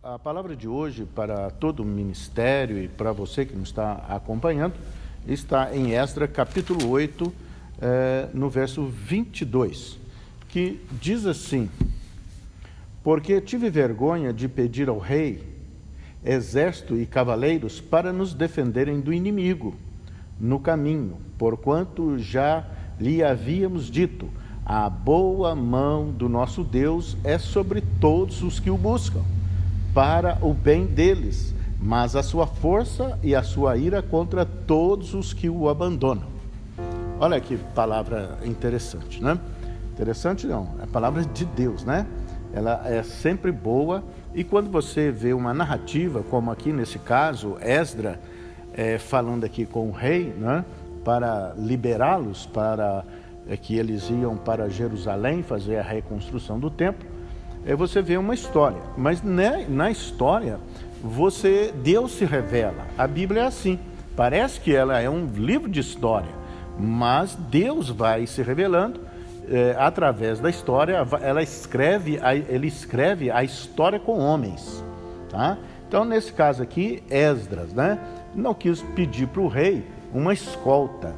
A palavra de hoje para todo o ministério e para você que nos está acompanhando está em Esdras capítulo 8, no verso 22, que diz assim: porque tive vergonha de pedir ao rei exército e cavaleiros para nos defenderem do inimigo no caminho, porquanto já lhe havíamos dito, a boa mão do nosso Deus é sobre todos os que o buscam, para o bem deles, mas a sua força e a sua ira contra todos os que o abandonam. Olha que palavra interessante, né? Interessante não, é a palavra de Deus, né? Ela é sempre boa, e quando você vê uma narrativa, como aqui nesse caso, Esdras, falando aqui com o rei, né? Para liberá-los, para que eles iam para Jerusalém fazer a reconstrução do templo, você vê uma história, mas na história Deus se revela. A Bíblia é assim, parece que ela é um livro de história, mas Deus vai se revelando através da história. Ele escreve a história com homens, tá? Então nesse caso aqui, Esdras, né, não quis pedir para o rei uma escolta,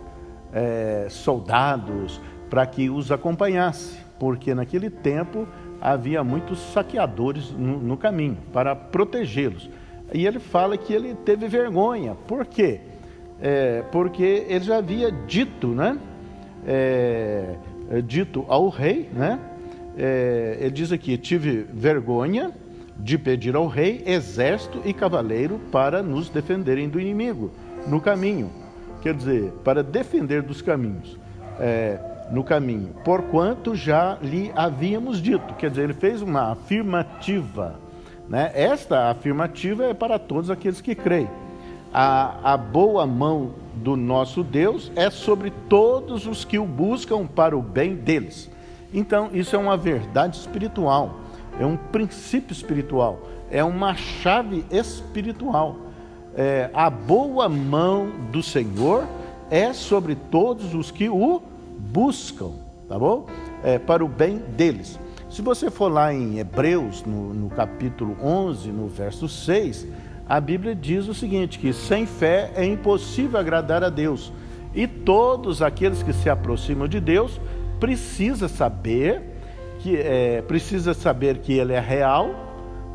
soldados para que os acompanhasse, porque naquele tempo havia muitos saqueadores no caminho para protegê-los. E ele fala que ele teve vergonha. Por quê? Porque ele já havia dito, né? Dito ao rei, né? Ele diz aqui: tive vergonha de pedir ao rei exército e cavaleiro para nos defenderem do inimigo no caminho. Quer dizer, para defender dos caminhos. No caminho, porquanto já lhe havíamos dito. Quer dizer, ele fez uma afirmativa, né? Esta afirmativa é para todos aqueles que creem. A boa mão do nosso Deus é sobre todos os que o buscam para o bem deles. Então, isso é uma verdade espiritual, é um princípio espiritual, é uma chave espiritual. A boa mão do Senhor é sobre todos os que o buscam, tá bom? Para o bem deles. Se você for lá em Hebreus, no capítulo 11, no verso 6, a Bíblia diz o seguinte, que sem fé é impossível agradar a Deus, e todos aqueles que se aproximam de Deus precisa saber que Ele é real,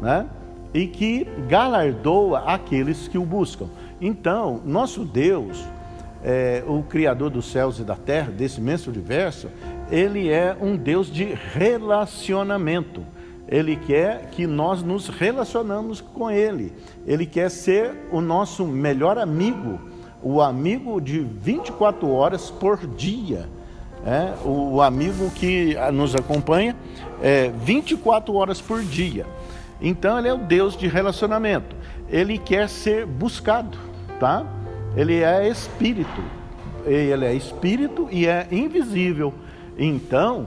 né? E que galardoa aqueles que o buscam. Então, nosso Deus, o Criador dos céus e da terra, desse imenso universo, Ele é um Deus de relacionamento. Ele quer que nós nos relacionamos com Ele. Ele quer ser o nosso melhor amigo, o amigo de 24 horas por dia. O amigo que nos acompanha 24 horas por dia. Então Ele é o Deus de relacionamento. Ele quer ser buscado, tá? Ele é espírito e é invisível. Então,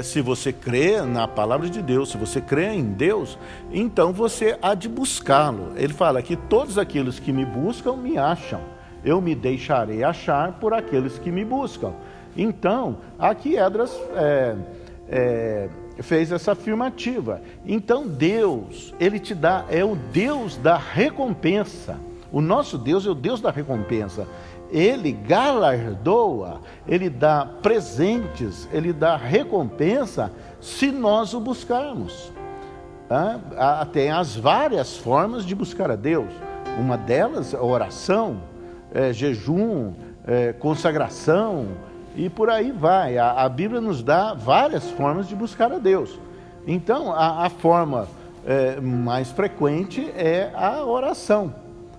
se você crê na palavra de Deus, se você crê em Deus, então você há de buscá-lo. Ele fala que todos aqueles que me buscam me acham. Eu me deixarei achar por aqueles que me buscam. Então, aqui Esdras fez essa afirmativa. Então Deus, Ele te dá, é o Deus da recompensa. O nosso Deus é o Deus da recompensa. Ele galardoa, Ele dá presentes, Ele dá recompensa se nós o buscarmos. Tem as várias formas de buscar a Deus. Uma delas é oração, jejum, consagração, e por aí vai. A Bíblia nos dá várias formas de buscar a Deus. Então, a forma mais frequente é a oração,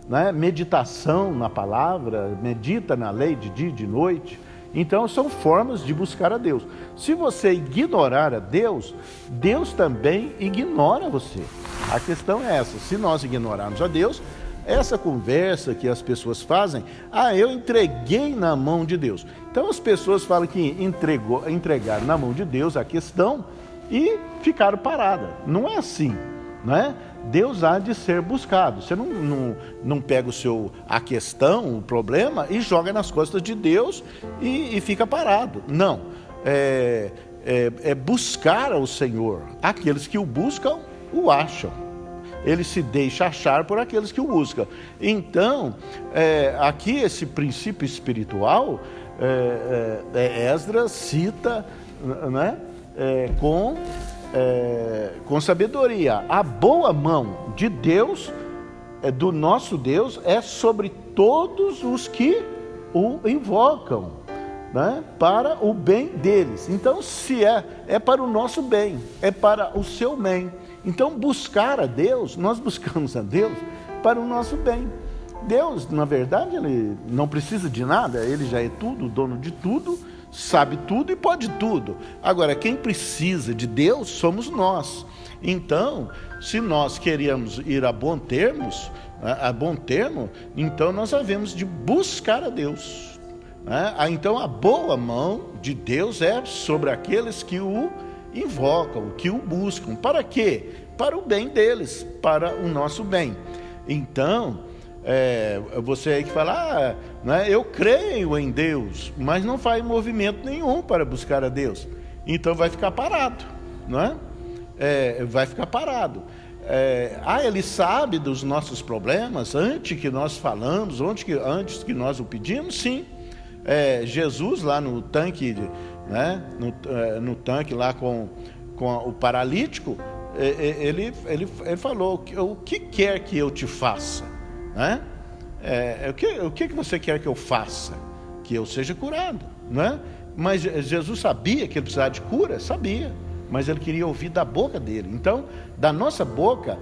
né? Meditação na palavra, medita na lei de dia e de noite. Então são formas de buscar a Deus. Se você ignorar a Deus, Deus também ignora você. A questão é essa: se nós ignorarmos a Deus, essa conversa que as pessoas fazem, eu entreguei na mão de Deus. Então as pessoas falam que entregaram na mão de Deus a questão e ficaram paradas. Não é assim, né? Deus há de ser buscado. Você não pega a questão, o problema, e joga nas costas de Deus e fica parado. Não. buscar ao Senhor. Aqueles que o buscam, o acham. ele se deixa achar por aqueles que o buscam. Então, aqui esse princípio espiritual, Esdras cita, né, com sabedoria. A boa mão de Deus, do nosso Deus, é sobre todos os que o invocam, né, para o bem deles. Então, se é para o nosso bem, é para o seu bem. Então, buscar a Deus, nós buscamos a Deus para o nosso bem. Deus, na verdade, ele não precisa de nada, ele já é tudo, dono de tudo, sabe tudo e pode tudo. Agora, quem precisa de Deus somos nós. Então, se nós queremos ir a bom termo, então nós havemos de buscar a Deus. Então, a boa mão de Deus é sobre aqueles que o invocam, que o buscam. Para quê? Para o bem deles, para o nosso bem. Então, você aí que fala, eu creio em Deus, mas não faz movimento nenhum para buscar a Deus. Então vai ficar parado, não é? Vai ficar parado. Ele sabe dos nossos problemas antes que nós falamos, antes que nós o pedimos, sim. Jesus lá no tanque, né? No tanque lá com o paralítico, ele falou: o que quer que eu te faça? Né? O que você quer que eu faça? Que eu seja curado, né? Mas Jesus sabia que ele precisava de cura? Sabia, mas ele queria ouvir da boca dele. Então, da nossa boca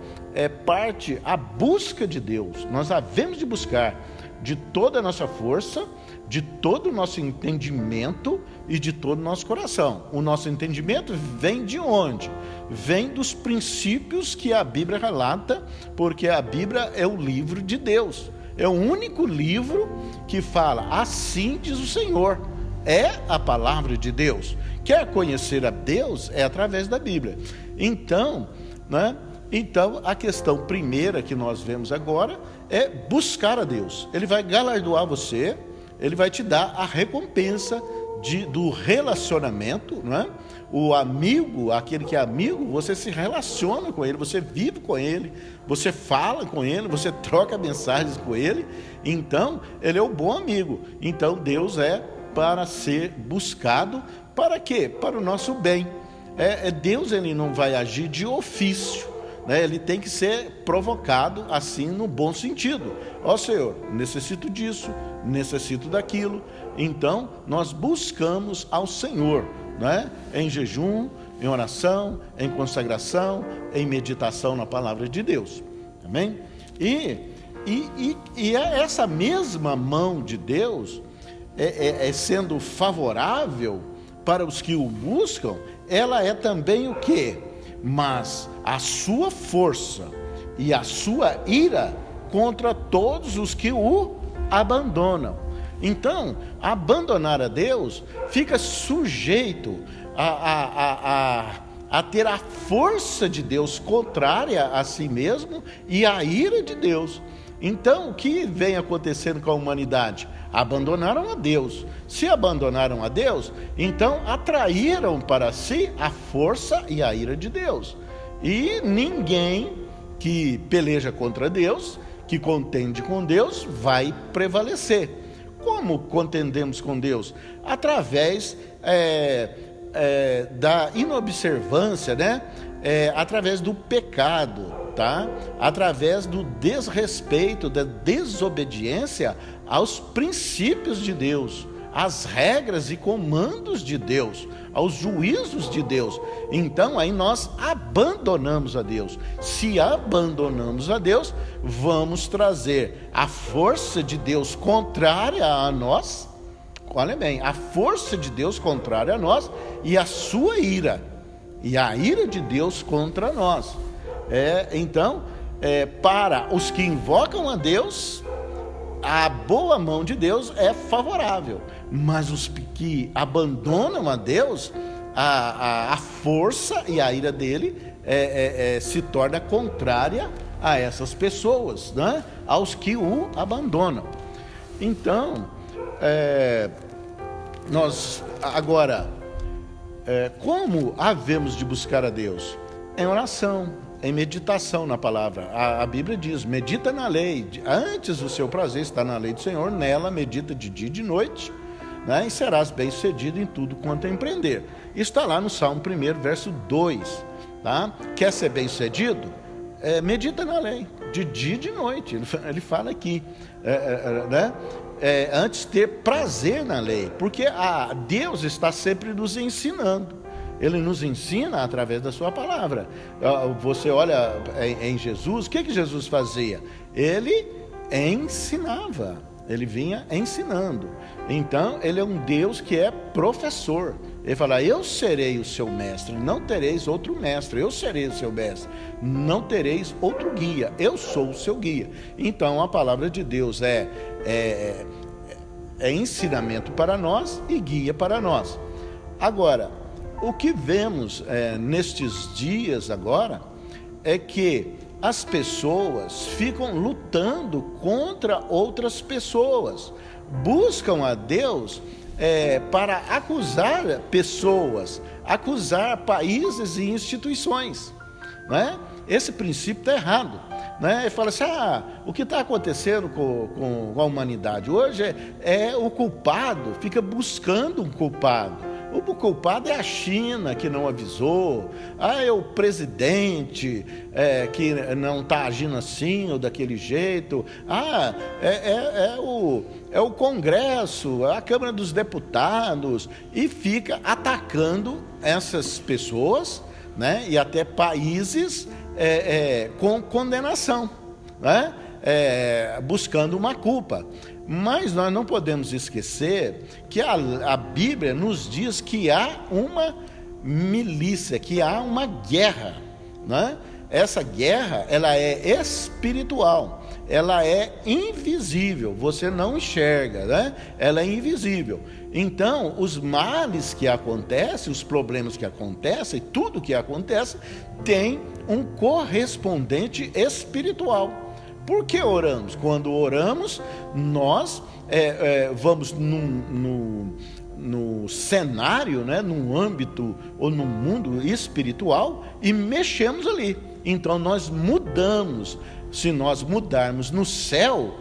parte a busca de Deus. Nós havemos de buscar de toda a nossa força, de todo o nosso entendimento e de todo o nosso coração. O nosso entendimento vem de onde? Vem dos princípios que a Bíblia relata, porque a Bíblia é o livro de Deus. É o único livro que fala: assim diz o Senhor. É a palavra de Deus. Quer conhecer a Deus? É através da Bíblia. Então, né? Então, a questão primeira que nós vemos agora é buscar a Deus. Ele vai galardoar você, ele vai te dar a recompensa do relacionamento, não é? O amigo, aquele que é amigo, você se relaciona com ele, você vive com ele, você fala com ele, você troca mensagens com ele. Então, ele é o bom amigo. Então, Deus é para ser buscado. Para quê? Para o nosso bem. Deus, ele não vai agir de ofício, né? Ele tem que ser provocado assim, no bom sentido. Senhor, necessito disso, necessito daquilo. Então, nós buscamos ao Senhor, né? Em jejum, em oração, em consagração, em meditação na palavra de Deus. Amém? E essa mesma mão de Deus, sendo favorável para os que o buscam, ela é também o quê? Mas a sua força e a sua ira contra todos os que o abandonam. Então, abandonar a Deus fica sujeito a ter a força de Deus contrária a si mesmo e a ira de Deus. Então, o que vem acontecendo com a humanidade? Abandonaram a Deus. Se abandonaram a Deus, então atraíram para si a força e a ira de Deus. E ninguém que peleja contra Deus, que contende com Deus, vai prevalecer. Como contendemos com Deus? Através da inobservância, né? Através do pecado, tá? Através do desrespeito, da desobediência aos princípios de Deus, às regras e comandos de Deus, aos juízos de Deus. Então aí nós abandonamos a Deus. Se abandonamos a Deus, vamos trazer a força de Deus contrária a nós. Olha bem, a força de Deus contrária a nós e a sua ira, e a ira de Deus contra nós. Então, para os que invocam a Deus, a boa mão de Deus é favorável, mas os que abandonam a Deus, a força e a ira dele se torna contrária a essas pessoas, né? Aos que o abandonam. Então, nós agora, como havemos de buscar a Deus? Em oração, em meditação na palavra. A Bíblia diz, medita na lei, antes o seu prazer está na lei do Senhor, nela medita de dia e de noite, né? E serás bem sucedido em tudo quanto empreender. Isso está lá no Salmo 1, verso 2, tá? Quer ser bem sucedido? Medita na lei, de dia e de noite. Ele fala aqui, né? Antes ter prazer na lei, porque Deus está sempre nos ensinando. Ele nos ensina através da sua palavra. Você olha em Jesus, o que Jesus fazia? Ele ensinava, ele vinha ensinando. Então, ele é um Deus que é professor. Ele fala, eu serei o seu mestre, não tereis outro mestre. Eu serei o seu mestre, não tereis outro guia. Eu sou o seu guia. Então, a palavra de Deus é ensinamento para nós e guia para nós. Agora, o que vemos nestes dias agora é que as pessoas ficam lutando contra outras pessoas, buscam a Deus para acusar pessoas, acusar países e instituições, né? Esse princípio está errado, né? Ele fala assim, o que está acontecendo com a humanidade hoje é o culpado, fica buscando um culpado. O culpado é a China, que não avisou, é o presidente que não está agindo assim ou daquele jeito, é o Congresso, a Câmara dos Deputados, e fica atacando essas pessoas, né, e até países com condenação, né, buscando uma culpa. Mas nós não podemos esquecer que a Bíblia nos diz que há uma milícia, que há uma guerra, né? Essa guerra, ela é espiritual, ela é invisível, você não enxerga, né? Ela é invisível. Então, os males que acontecem, os problemas que acontecem, tudo que acontece, tem um correspondente espiritual. Por que oramos? Quando oramos, nós vamos no cenário, né, num âmbito ou num mundo espiritual e mexemos ali. Então nós mudamos. Se nós mudarmos no céu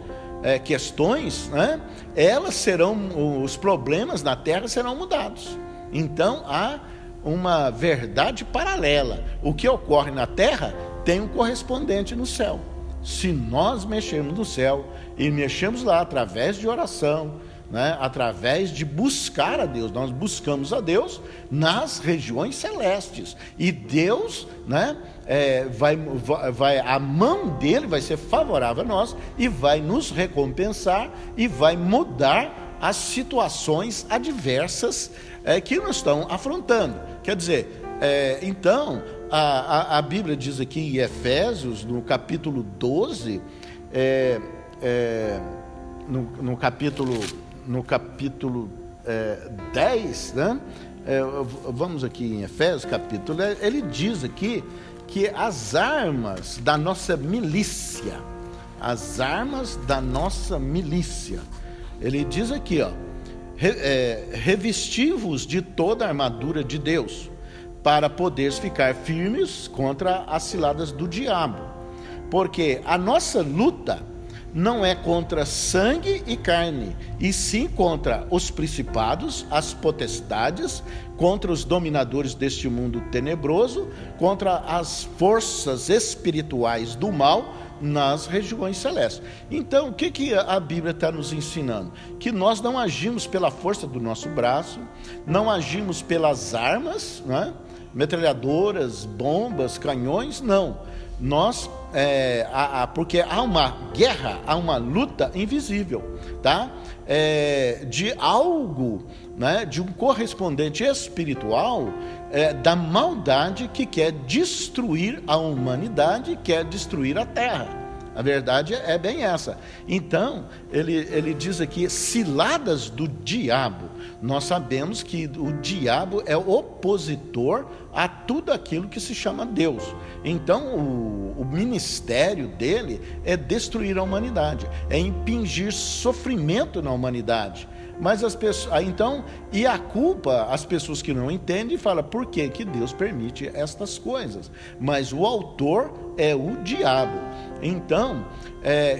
questões, né, elas serão, os problemas na terra serão mudados. Então há uma verdade paralela. O que ocorre na terra tem um correspondente no céu. Se nós mexermos no céu e mexemos lá através de oração, né, através de buscar a Deus, nós buscamos a Deus nas regiões celestes, e Deus, né, a mão dele vai ser favorável a nós e vai nos recompensar e vai mudar as situações adversas que nos estão afrontando. Quer dizer, então a Bíblia diz aqui em Efésios, no capítulo 12, no capítulo 10, né? Vamos aqui em Efésios, capítulo, ele diz aqui que as armas da nossa milícia, ele diz aqui, revesti-vos de toda a armadura de Deus, para poderes ficar firmes contra as ciladas do diabo, porque a nossa luta não é contra sangue e carne, e sim contra os principados, as potestades, contra os dominadores deste mundo tenebroso, contra as forças espirituais do mal nas regiões celestes. Então, o que a Bíblia está nos ensinando? Que nós não agimos pela força do nosso braço, não agimos pelas armas, né? Metralhadoras, bombas, canhões, não. Nós, porque há uma guerra, há uma luta invisível, tá? De algo, né? De um correspondente espiritual, da maldade que quer destruir a humanidade, quer destruir a terra. A verdade é bem essa. Então, ele diz aqui, ciladas do diabo. Nós sabemos que o diabo é opositor a tudo aquilo que se chama Deus. Então, o ministério dele é destruir a humanidade, é impingir sofrimento na humanidade. Mas as pessoas, então, e a culpa, as pessoas que não entendem, falam, por que que Deus permite estas coisas? Mas o autor é o diabo. Então,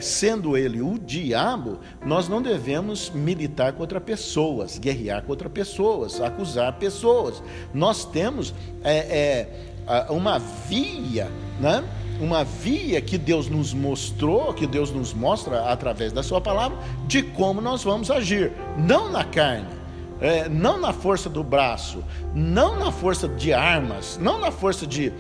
sendo ele o diabo, nós não devemos militar contra pessoas, guerrear contra pessoas, acusar pessoas. Nós temos uma via, né? Uma via que Deus nos mostrou, que Deus nos mostra através da sua palavra, de como nós vamos agir, não na carne, não na força do braço, não na força de armas, não na força de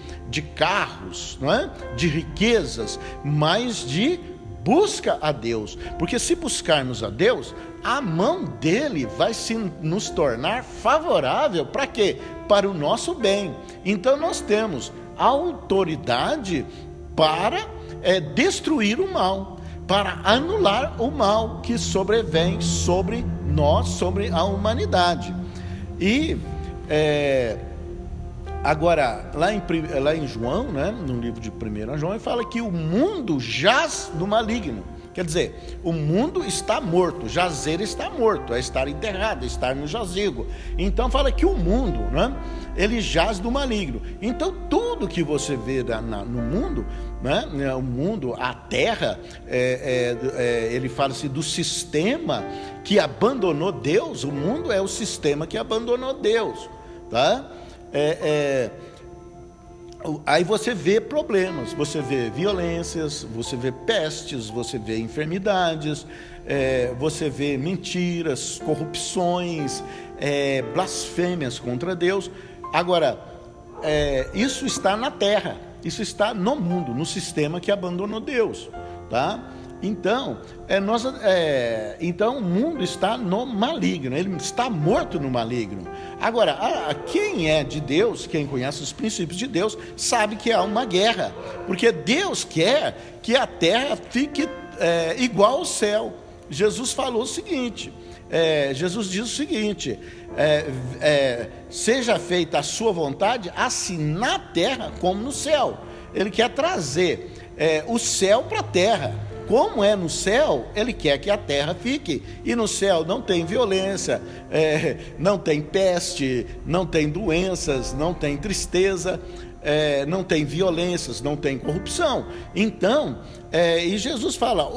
carros, não é? De riquezas, mas de busca a Deus, porque se buscarmos a Deus, a mão dele vai nos tornar favorável, para quê? Para o nosso bem. Então nós temos autoridade para destruir o mal, para anular o mal que sobrevém sobre nós, sobre a humanidade. E agora, lá em João, né, no livro de 1 João, ele fala que o mundo jaz no maligno. Quer dizer, o mundo está morto, jazer está morto, é estar enterrado, é estar no jazigo. Então fala que o mundo, né, ele jaz do maligno. Então tudo que você vê no mundo, né, o mundo, a terra, ele fala-se do sistema que abandonou Deus. O mundo é o sistema que abandonou Deus, tá? Aí você vê problemas, você vê violências, você vê pestes, você vê enfermidades, você vê mentiras, corrupções, blasfêmias contra Deus. Agora, isso está na terra, isso está no mundo, no sistema que abandonou Deus, tá? Então, então o mundo está no maligno, ele está morto no maligno. Agora, quem é de Deus, quem conhece os princípios de Deus, sabe que há uma guerra, porque Deus quer que a terra fique igual ao céu. Jesus falou o seguinte, Jesus diz o seguinte, seja feita a sua vontade, assim na terra como no céu. Ele quer trazer o céu para a terra. Como é no céu, ele quer que a terra fique. E no céu não tem violência, não tem peste, não tem doenças, não tem tristeza, não tem violências, não tem corrupção. Então, e Jesus fala,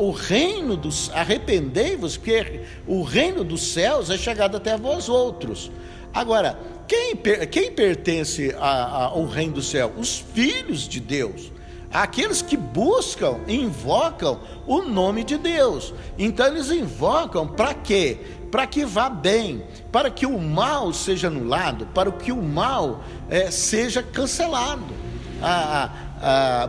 arrependei-vos, porque o reino dos céus é chegado até vós outros. Agora, quem pertence ao reino do céu? Os filhos de Deus. Aqueles que buscam, invocam o nome de Deus. Então eles invocam para quê? Para que vá bem, para que o mal seja anulado, para que o mal seja cancelado.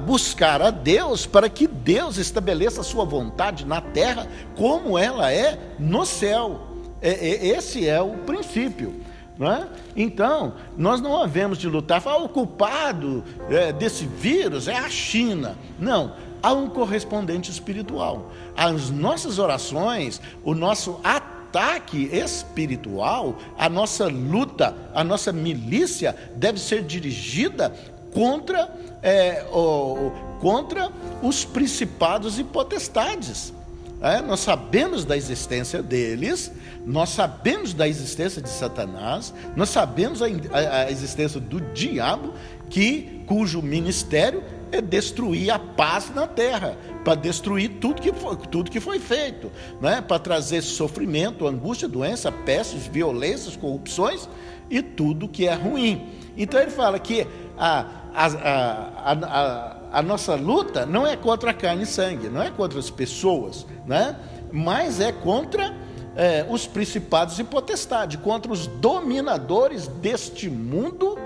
Buscar a Deus para que Deus estabeleça a sua vontade na terra como ela é no céu. Esse é o princípio. Não é? Então, nós não havemos de lutar, o culpado desse vírus é a China. Não, há um correspondente espiritual. As nossas orações, o nosso ataque espiritual, a nossa luta, a nossa milícia deve ser dirigida contra os principados e potestades. Nós sabemos da existência deles, nós sabemos da existência de Satanás, nós sabemos a existência do diabo, cujo ministério é destruir a paz na terra, para destruir tudo que foi feito, né? Para trazer sofrimento, angústia, doença, pestes, violências, corrupções e tudo que é ruim. Então ele fala que a nossa luta não é contra a carne e sangue, não é contra as pessoas, né? Mas é contra os principados e potestades, contra os dominadores deste mundo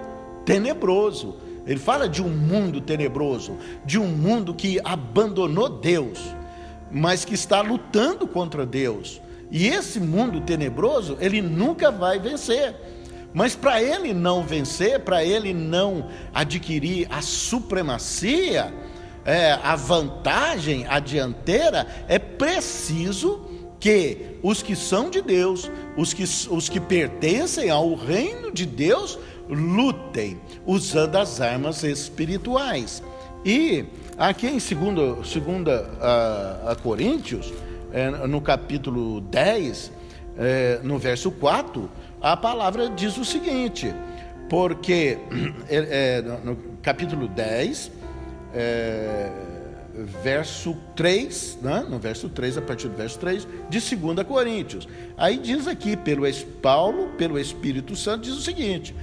tenebroso. Ele fala de um mundo tenebroso, de um mundo que abandonou Deus, mas que está lutando contra Deus. E esse mundo tenebroso, ele nunca vai vencer. Mas para ele não vencer, para ele não adquirir a supremacia, a vantagem, a dianteira, é preciso que os que são de Deus, os que pertencem ao reino de Deus, lutem usando as armas espirituais. E aqui em 2 Coríntios, no capítulo 10, no verso 4, a palavra diz o seguinte, porque no capítulo 10, verso 3, né? No verso 3, a partir do verso 3, de 2 Coríntios. Aí diz aqui, Paulo, pelo Espírito Santo, diz o seguinte: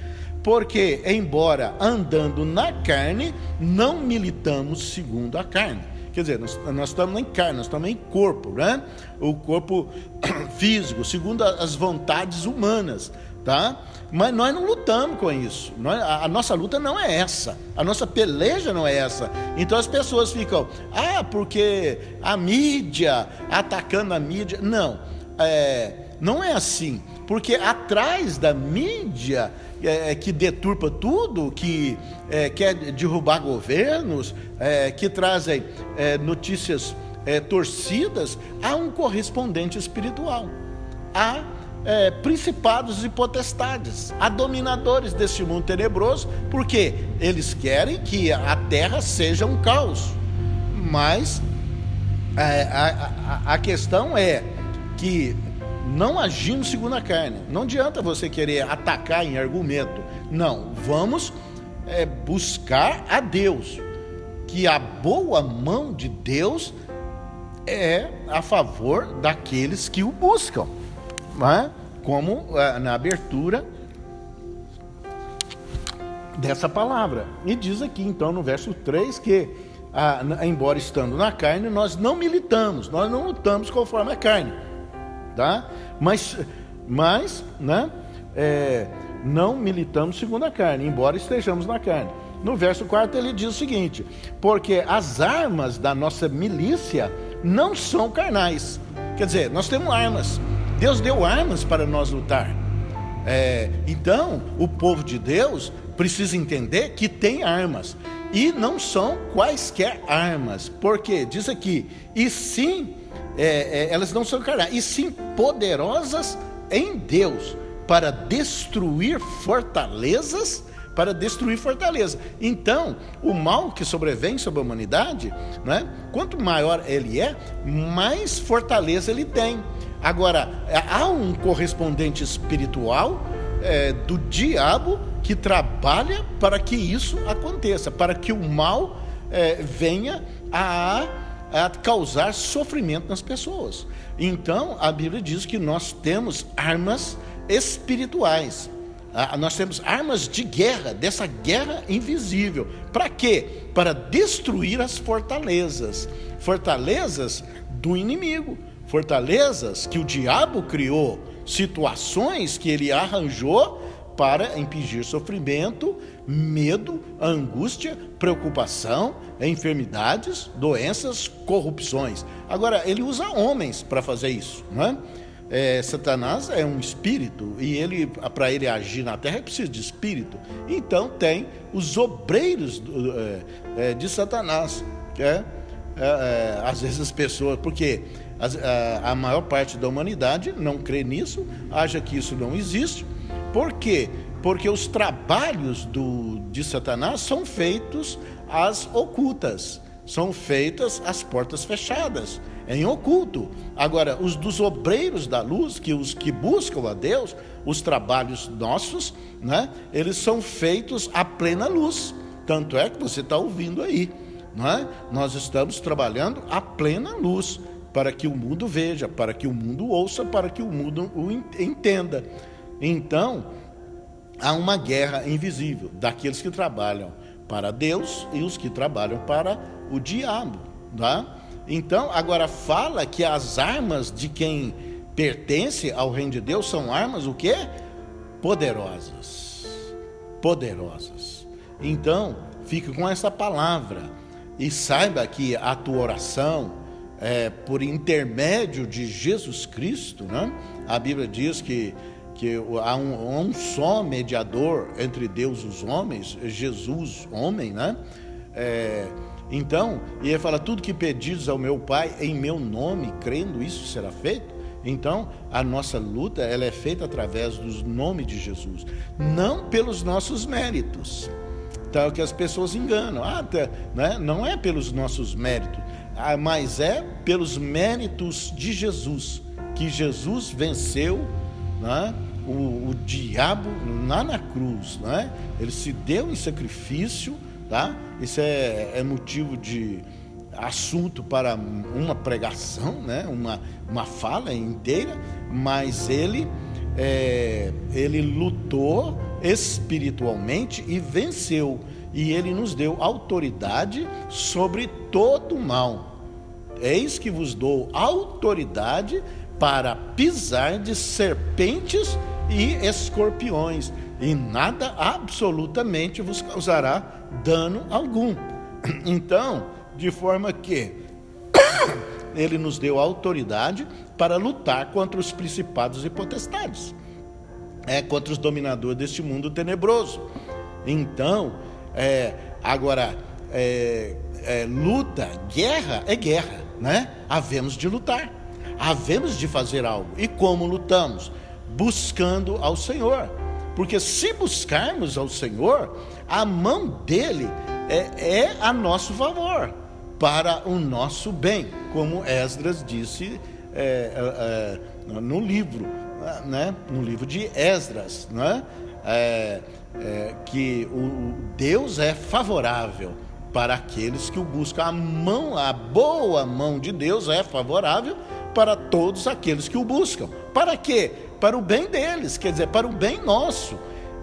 porque, embora andando na carne, não militamos segundo a carne. Quer dizer, nós estamos em carne, nós estamos em corpo, né? O corpo físico, segundo as vontades humanas, tá? Mas nós não lutamos com isso. A nossa luta não é essa. A nossa peleja não é essa. Então as pessoas ficam, porque a mídia, atacando a mídia. Não, não é assim. Porque atrás da mídia, que deturpa tudo, que quer derrubar governos, que trazem notícias torcidas, há um correspondente espiritual. Há principados e potestades, há dominadores deste mundo tenebroso, porque eles querem que a terra seja um caos. Mas a questão é que não agimos segundo a carne. Não adianta você querer atacar em argumento. Não, vamos buscar a Deus, que a boa mão de Deus é a favor daqueles que o buscam, não é? Como na abertura dessa palavra. E diz aqui então no verso 3 que embora estando na carne, nós não militamos, nós não lutamos conforme a carne, tá? Mas né, não militamos segundo a carne, embora estejamos na carne. No verso 4 ele diz o seguinte: porque as armas da nossa milícia não são carnais. Quer dizer, nós temos armas. Deus deu armas para nós lutar. Então, o povo de Deus precisa entender que tem armas. E não são quaisquer armas. Porque diz aqui, e sim, elas não são carnais, e sim poderosas em Deus, para destruir fortalezas. Então, o mal que sobrevém sobre a humanidade, né, quanto maior ele é, mais fortaleza ele tem. Agora, há um correspondente espiritual do diabo que trabalha para que isso aconteça, para que o mal venha a causar sofrimento nas pessoas. Então, a Bíblia diz que nós temos armas espirituais. Nós temos armas de guerra, dessa guerra invisível. Para quê? Para destruir as fortalezas do inimigo. Fortalezas que o diabo criou, situações que ele arranjou para impedir sofrimento, medo, angústia, preocupação, enfermidades, doenças, corrupções. Agora, ele usa homens para fazer isso, não é? Satanás é um espírito e para ele agir na terra, precisa de espírito. Então tem os obreiros de Satanás, às vezes as pessoas, porque a maior parte da humanidade não crê nisso, acha que isso não existe. Por quê? Porque os trabalhos de Satanás são feitos às ocultas, são feitas às portas fechadas, em oculto. Agora, os dos obreiros da luz, os que buscam a Deus, os trabalhos nossos, né, eles são feitos à plena luz. Tanto é que você está ouvindo aí, não é? Nós estamos trabalhando à plena luz, para que o mundo veja, para que o mundo ouça, para que o mundo o entenda. Então, há uma guerra invisível daqueles que trabalham para Deus e os que trabalham para o diabo, tá? Então, agora fala que as armas de quem pertence ao reino de Deus são armas o quê? Poderosas. Então, fique com essa palavra e saiba que a tua oração por intermédio de Jesus Cristo, né? A Bíblia diz que há um só mediador entre Deus e os homens, Jesus, homem, né? Então, e ele fala, tudo que pedires ao meu Pai em meu nome, crendo, isso será feito. Então, a nossa luta, ela é feita através do nome de Jesus, não pelos nossos méritos. Então, que as pessoas enganam, né? Não é pelos nossos méritos, mas é pelos méritos de Jesus, que Jesus venceu, né, o diabo lá na cruz, né? Ele se deu em sacrifício, tá? Isso é motivo de assunto para uma pregação, né? Uma fala inteira, mas ele lutou espiritualmente e venceu, e ele nos deu autoridade sobre todo o mal. Eis que vos dou autoridade para pisar de serpentes e escorpiões, e nada absolutamente vos causará dano algum. Então, de forma que ele nos deu autoridade para lutar contra os principados e potestades, contra os dominadores deste mundo tenebroso. Então, agora, luta, guerra é guerra, né? Havemos de lutar, havemos de fazer algo. E como lutamos? Buscando ao Senhor, porque se buscarmos ao Senhor, a mão dele é a nosso favor, para o nosso bem, como Esdras disse no livro, né? No livro de Esdras, né? Que o Deus é favorável para aqueles que o buscam. A boa mão de Deus é favorável para todos aqueles que o buscam. Para quê? Para o bem deles, quer dizer, para o bem nosso.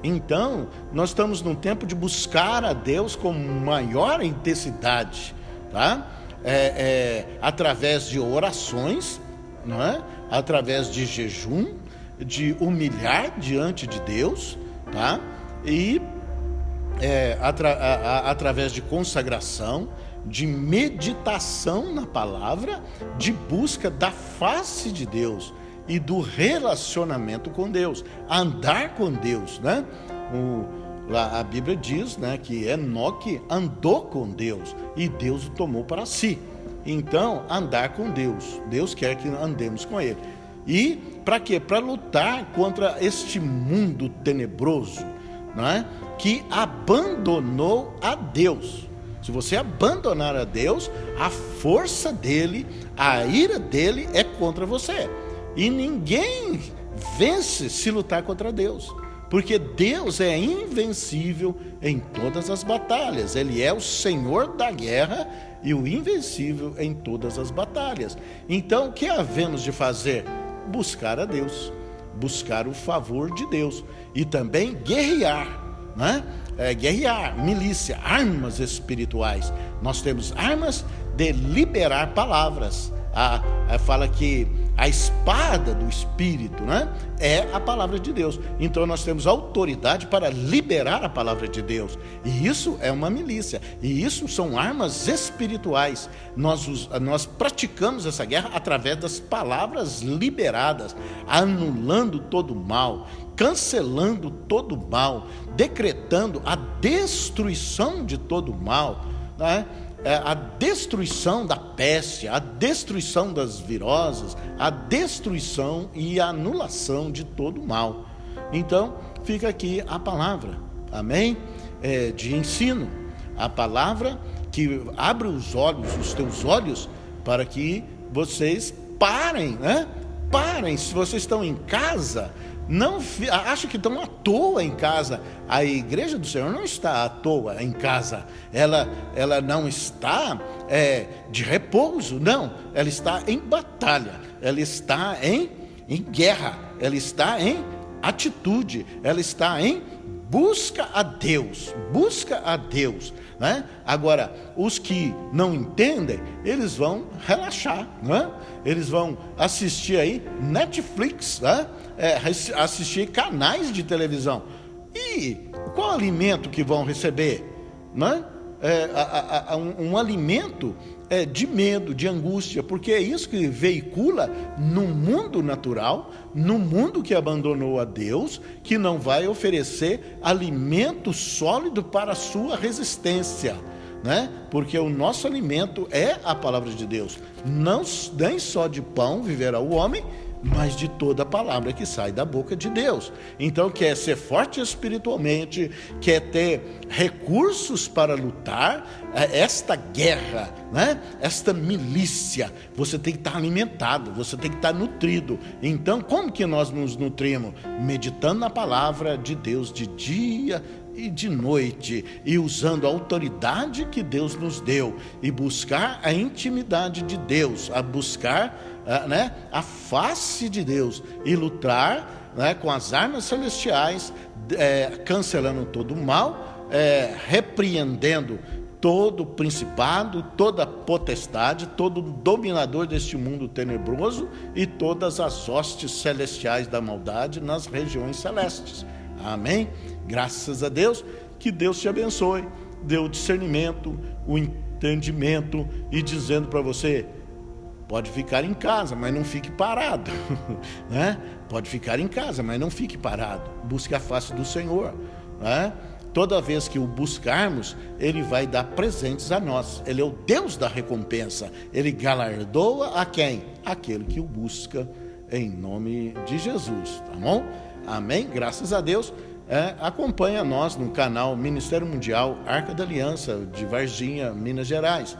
Então, nós estamos num tempo de buscar a Deus com maior intensidade, tá? Através de orações, não é? Através de jejum, de humilhar diante de Deus, tá? E através de consagração, de meditação na palavra, de busca da face de Deus e do relacionamento com Deus, andar com Deus, né? Lá a Bíblia diz, né, que Enoque andou com Deus e Deus o tomou para si. Então, andar com Deus, Deus quer que andemos com Ele. E para quê? Para lutar contra este mundo tenebroso, né, que abandonou a Deus. Se você abandonar a Deus, a força dele, a ira dele é contra você. E ninguém vence se lutar contra Deus, porque Deus é invencível em todas as batalhas. Ele é o Senhor da guerra e o invencível em todas as batalhas. Então, o que havemos de fazer? Buscar a Deus, buscar o favor de Deus e também guerrear, né? Guerrear, milícia, armas espirituais. Nós temos armas de liberar palavras. Fala que a espada do Espírito, né, é a palavra de Deus. Então nós temos autoridade para liberar a palavra de Deus. E isso é uma milícia. E isso são armas espirituais. Nós praticamos essa guerra através das palavras liberadas, anulando todo o mal, cancelando todo o mal, decretando a destruição de todo o mal, né? A destruição da peste, a destruição das viroses, a destruição e a anulação de todo o mal. Então, fica aqui a palavra, amém? De ensino, a palavra que abre os olhos, os teus olhos, para que vocês parem, né? Parem, se vocês estão em casa, não acha que estão à toa em casa. A igreja do Senhor não está à toa em casa. Ela não está de repouso, não. Ela está em batalha, ela está em guerra, ela está em atitude, ela está em busca a Deus, né? Agora, os que não entendem, eles vão relaxar, né? Eles vão assistir aí Netflix, né? Assistir canais de televisão. E qual alimento que vão receber, né? Um alimento de medo, de angústia, porque é isso que veicula no mundo natural, no mundo que abandonou a Deus, que não vai oferecer alimento sólido para a sua resistência, né? Porque o nosso alimento é a palavra de Deus. Nem só de pão viverá o homem, mas de toda palavra que sai da boca de Deus. Então, quer ser forte espiritualmente, quer ter recursos para lutar esta guerra, né? Esta milícia, você tem que estar alimentado, você tem que estar nutrido. Então, como que nós nos nutrimos? Meditando na palavra de Deus de dia e de noite, e usando a autoridade que Deus nos deu, e buscar a intimidade de Deus, a buscar a face de Deus, e lutar com as armas celestiais, cancelando todo o mal, repreendendo todo principado, toda potestade, todo dominador deste mundo tenebroso e todas as hostes celestiais da maldade nas regiões celestes. Amém? Graças a Deus, que Deus te abençoe, dê o discernimento, o entendimento, e dizendo para você: pode ficar em casa, mas não fique parado, né? Pode ficar em casa, mas não fique parado. Busque a face do Senhor, né? Toda vez que o buscarmos, Ele vai dar presentes a nós. Ele é o Deus da recompensa. Ele galardoa a quem? Aquele que o busca, em nome de Jesus, tá bom? Amém? Graças a Deus. Acompanha nós no canal Ministério Mundial Arca da Aliança de Varginha, Minas Gerais.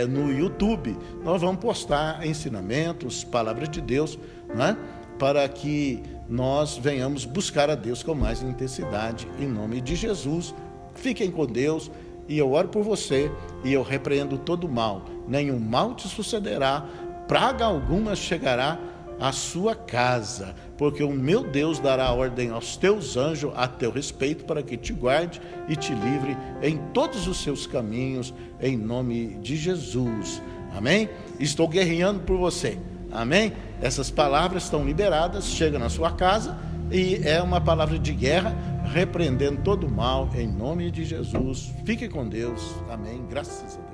No YouTube, nós vamos postar ensinamentos, palavras de Deus, né? Para que nós venhamos buscar a Deus com mais intensidade, em nome de Jesus. Fiquem com Deus, e eu oro por você, e eu repreendo todo mal. Nenhum mal te sucederá, praga alguma chegará à sua casa, porque o meu Deus dará ordem aos teus anjos a teu respeito, para que te guarde e te livre em todos os seus caminhos, em nome de Jesus. Amém? Estou guerreando por você. Amém? Essas palavras estão liberadas, chega na sua casa, e é uma palavra de guerra, repreendendo todo o mal, em nome de Jesus. Fique com Deus. Amém. Graças a Deus.